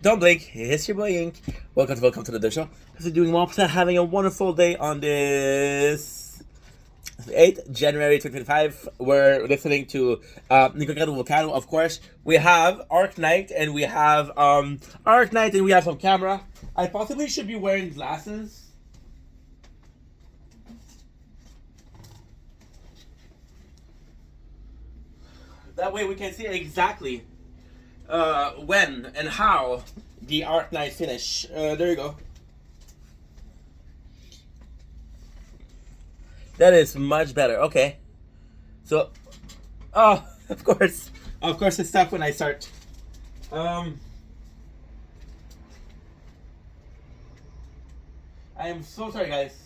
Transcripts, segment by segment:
Don't blink, it's your boy Ink. Welcome to the show. Hope you're doing well, having a wonderful day on this 8th January 2025. We're listening to Nico Volcano, of course. We have Arc Knight and we have some camera. I possibly should be wearing glasses. That way we can see exactly when and how the Arc Knight finish. There you go. That is much better. Okay. So, oh, of course, it's stuck when I start. I am so sorry, guys.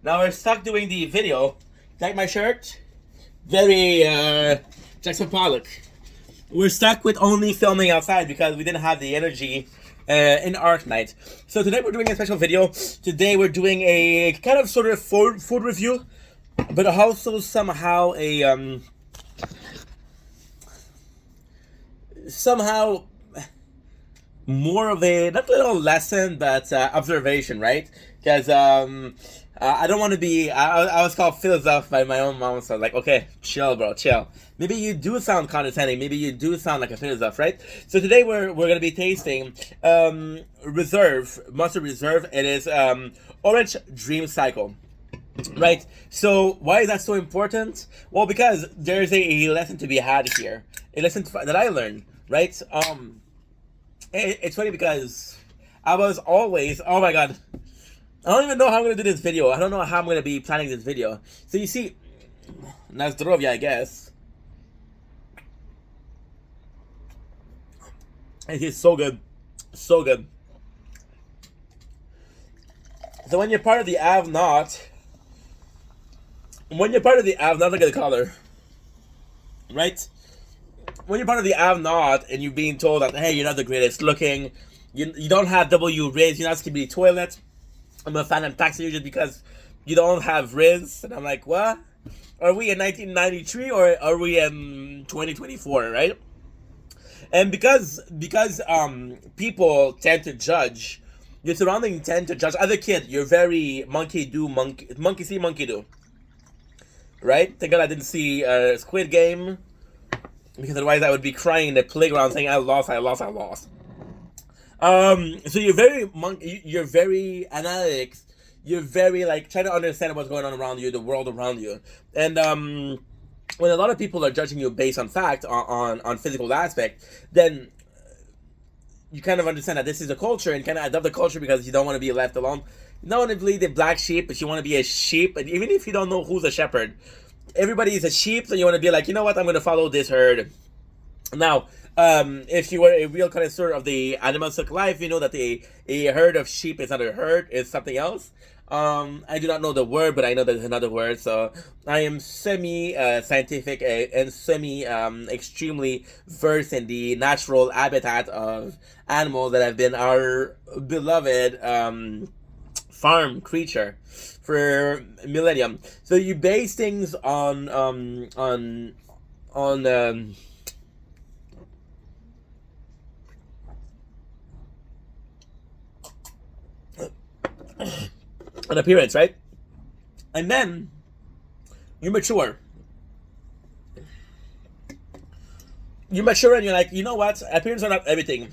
Now we're stuck doing the video. Like my shirt? Very, Jackson Pollock. We're stuck with only filming outside because we didn't have the energy in Arc Knight. So today we're doing a special video. Today we're doing a kind of sort of food review, but also somehow a, somehow more of a, not little lesson, but observation, right? Because I don't want to be. I was called philosoph by my own mom, so I was like, okay, chill, bro, chill. Maybe you do sound condescending. Maybe you do sound like a philosoph, right? So today we're gonna be tasting Monster Reserve. It is Orange Dream Cycle. Right. So why is that so important? Well, because there's a lesson to be had here. A lesson that I learned. Right. It's funny because I was always. Oh my god. I don't even know how I'm gonna do this video. I don't know how I'm gonna be planning this video. So you see, na zdrowie, I guess. It is so good, so good. So when you're part of the have-not, look at the color, right? When you're part of the have-not and you're being told that, hey, you're not the greatest looking, you don't have W raise, you're not Skibidi Toilet. I'm a fan of taxing you just because you don't have Riz. And I'm like, what? Are we in 1993 or are we in 2024, right? And because people tend to judge, your surrounding tend to judge. As a kid, you're very monkey see, monkey do. Right? Thank God I didn't see Squid Game, because otherwise I would be crying in the playground saying, I lost. So you're very analytic. You're very like trying to understand what's going on around you, the world around you, and when a lot of people are judging you based on fact, on physical aspect, then you kind of understand that this is a culture and kind of adopt the culture because you don't want to be left alone. You don't want to be the black sheep, but you want to be a sheep. And even if you don't know who's a shepherd, everybody is a sheep, so you want to be like, you know what, I'm going to follow this herd. Now, if you were a real connoisseur of the animalistic life, you know that a herd of sheep is not a herd, it's something else. I do not know the word, but I know there's another word, so I am semi-scientific and extremely versed in the natural habitat of animals that have been our beloved farm creature for millennium. So you base things on an appearance, right? And then you mature. You mature and you're like, you know what? Appearance are not everything.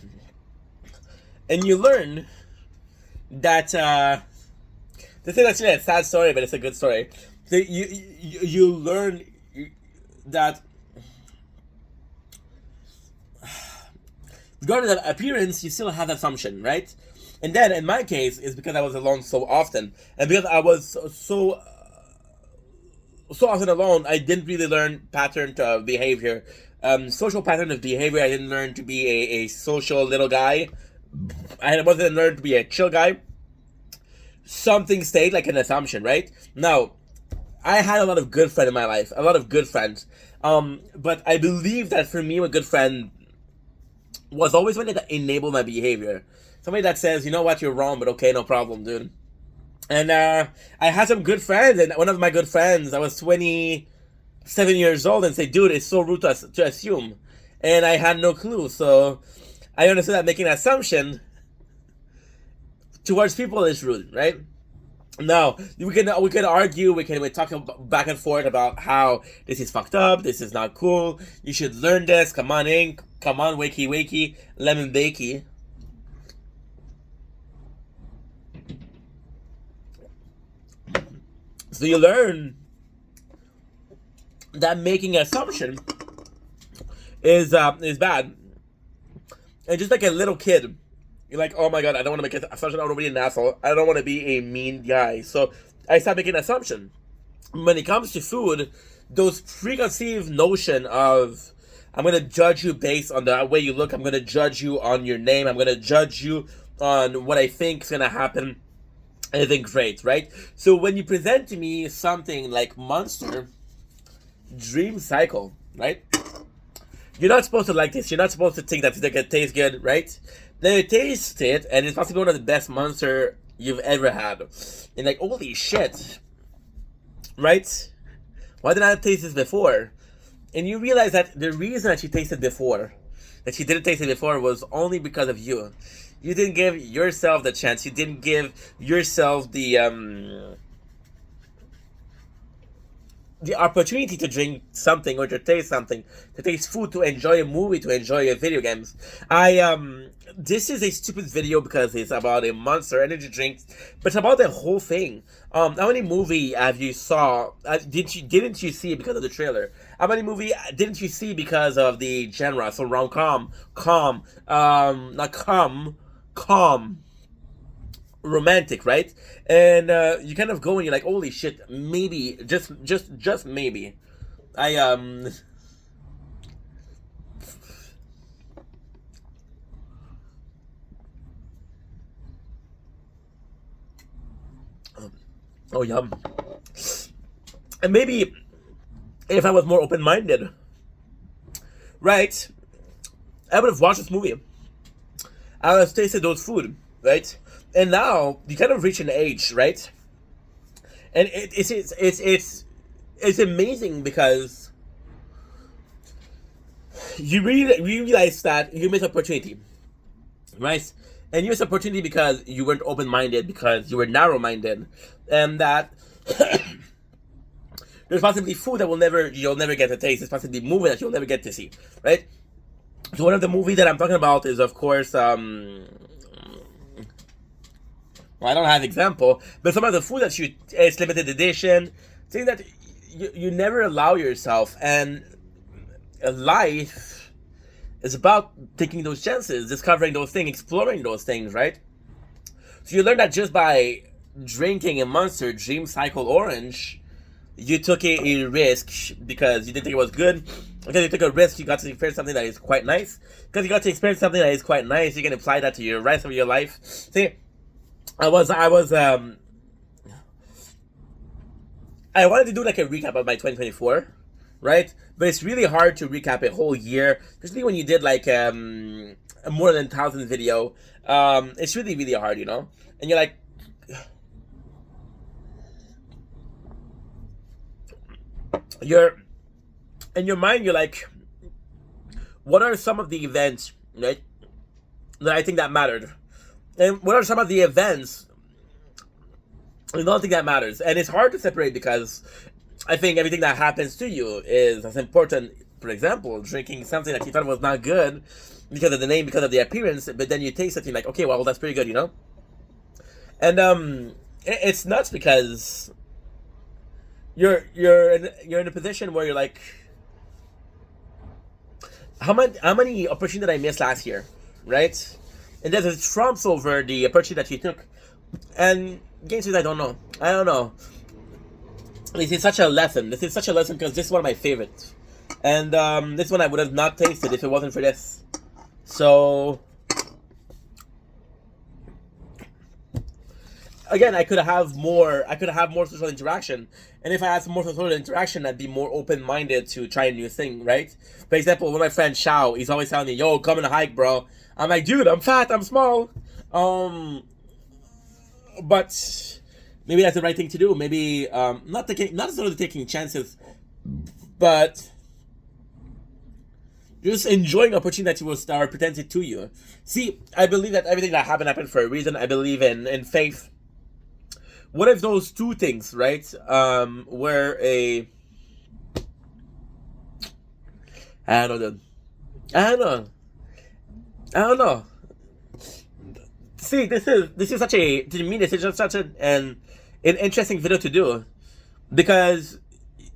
And you learn that this is actually a sad story, but it's a good story. So you learn that regardless of appearance, you still have assumption, right? And then, in my case, it's because I was alone so often, and because I was so often alone, I didn't really learn pattern of behavior, social pattern of behavior. I didn't learn to be a social little guy. I wasn't learned to be a chill guy. Something stayed like an assumption, right? Now, I had a lot of good friends in my life, a lot of good friends. But I believe that for me, a good friend was always somebody that enabled my behavior. Somebody that says, you know what, you're wrong, but okay, no problem, dude. And I had some good friends, and one of my good friends, I was 27 years old, and say, dude, it's so rude to assume. And I had no clue. So I understood that making an assumption towards people is rude, right? No, we can argue, we talk back and forth about how this is fucked up, this is not cool. You should learn this. Come on in, come on, wakey wakey, lemon bakey. So you learn that making an assumption is bad. And just like a little kid, you're like, oh my god, I don't want to make an assumption. I don't want to be an asshole. I don't want to be a mean guy. So I start making an assumption. When it comes to food, those preconceived notion of I'm gonna judge you based on the way you look. I'm gonna judge you on your name. I'm gonna judge you on what I think is gonna happen. I think great, right? So when you present to me something like Monster Dream Cycle, right? You're not supposed to like this. You're not supposed to think that it's gonna taste good, right? Then you taste it, and it's possibly one of the best Monster you've ever had. And like, holy shit, right? Why didn't I taste this before? And you realize that the reason that you tasted before, that you didn't taste it before, was only because of you. You didn't give yourself the chance. You didn't give yourself the opportunity to drink something or to taste something, to taste food, to enjoy a movie, to enjoy a video games. This is a stupid video because it's about a Monster Energy drink, but it's about the whole thing. How many movie have you saw? Didn't you see it because of the trailer? How many movie didn't you see because of the genre? So rom-com, not calm, romantic, right? And you kind of go and you're like, holy shit, maybe, just maybe, I oh yum, and maybe if I was more open-minded, right, I would have watched this movie. I would have tasted those food, right? And now you kind of reach an age, right? And it's amazing because you realize that you miss opportunity, right? And you miss opportunity because you weren't open minded, because you were narrow minded, and that there's possibly food that you'll never get to taste. There's possibly movie that you'll never get to see, right? So one of the movies that I'm talking about is, of course, well, I don't have an example, but some of the food that it's limited edition, things that you never allow yourself, and life is about taking those chances, discovering those things, exploring those things, right? So you learn that just by drinking a Monster Dream Cycle Orange, you took a risk because you didn't think it was good. Because you took a risk, you got to experience something that is quite nice. Because you got to experience something that is quite nice, you can apply that to your rest of your life. See, I wanted to do like a recap of my 2024, right? But it's really hard to recap a whole year, especially when you did like a more than 1,000 video. It's really really hard, you know. And you're like, you're in your mind, you're like, what are some of the events, right, that I think that mattered, and what are some of the events I don't think that matters. And it's hard to separate because I think everything that happens to you is as important. For example, drinking something that you thought was not good because of the name, because of the appearance, but then you taste it and you're like, okay, well, that's pretty good, you know? And it's nuts because you're in a position where you're like, how many opportunities did I miss last year, right? And there's a trumps over the opportunity that you took. And games I don't know. I don't know. This is such a lesson. This is such a lesson because this is one of my favorites. And this one I would have not tasted if it wasn't for this. So again, I could have more. I could have more social interaction, and if I had some more social interaction, I'd be more open-minded to try a new thing, right? For example, one of my friends, Shao, he's always telling me, "Yo, come and hike, bro." I'm like, dude, I'm fat, I'm small, but maybe that's the right thing to do. Maybe not necessarily taking chances, but just enjoying opportunity that are presented to you. See, I believe that everything that happened for a reason. I believe in faith. What if those two things, right, were a, I don't know, I don't know, I don't know. See, this is such a, to me, this is just such an interesting video to do, because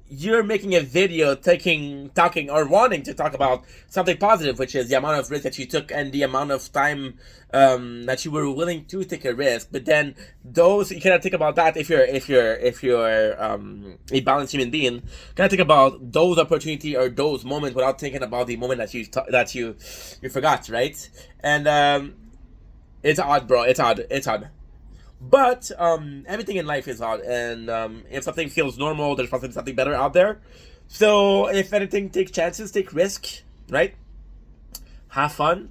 you're making a video talking or wanting to talk about something positive, which is the amount of risk that you took and the amount of time that you were willing to take a risk. But then those, you cannot think about that if you're a balanced human being. You cannot think about those opportunity or those moments without thinking about the moment that you forgot, right? And it's odd, bro. It's odd. But everything in life is odd, and if something feels normal, there's probably something better out there. So if anything, take chances, take risk, right? Have fun.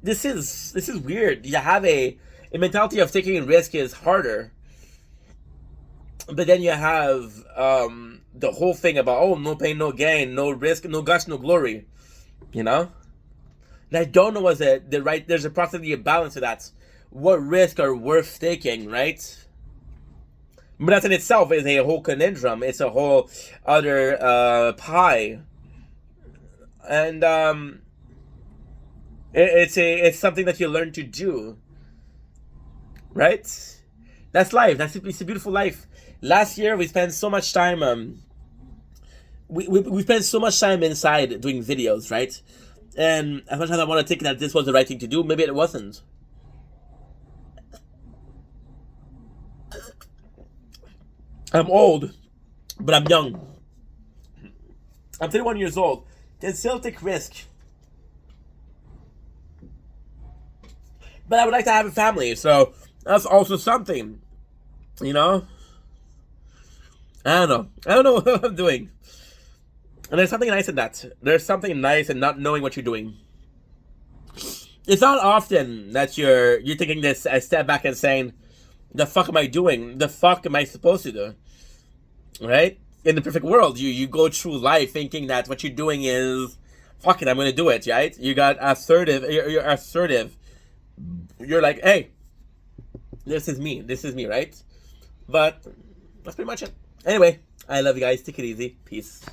This is weird. You have a mentality of taking a risk is harder, but then you have the whole thing about, oh, no pain, no gain, no risk, no guts, no glory. You know, and I don't know what's the right. There's a possibly a balance to that. What risks are worth taking, right? But that in itself is a whole conundrum. It's a whole other pie, and it's something that you learn to do, right? That's life. It's a beautiful life. Last year we spent so much time. We spent so much time inside doing videos, right? And as much as I want to think that this was the right thing to do, maybe it wasn't. I'm old, but I'm young. I'm 31 years old. Can still take risk. But I would like to have a family, so that's also something. You know? I don't know. I don't know what I'm doing. And there's something nice in that. There's something nice in not knowing what you're doing. It's not often that you're taking this a step back and saying, the fuck am I doing? The fuck am I supposed to do? Right? In the perfect world, you go through life thinking that what you're doing is, fuck it, I'm gonna do it, right? You got assertive, you're assertive. You're like, hey, this is me, right? But that's pretty much it. Anyway, I love you guys. Take it easy. Peace.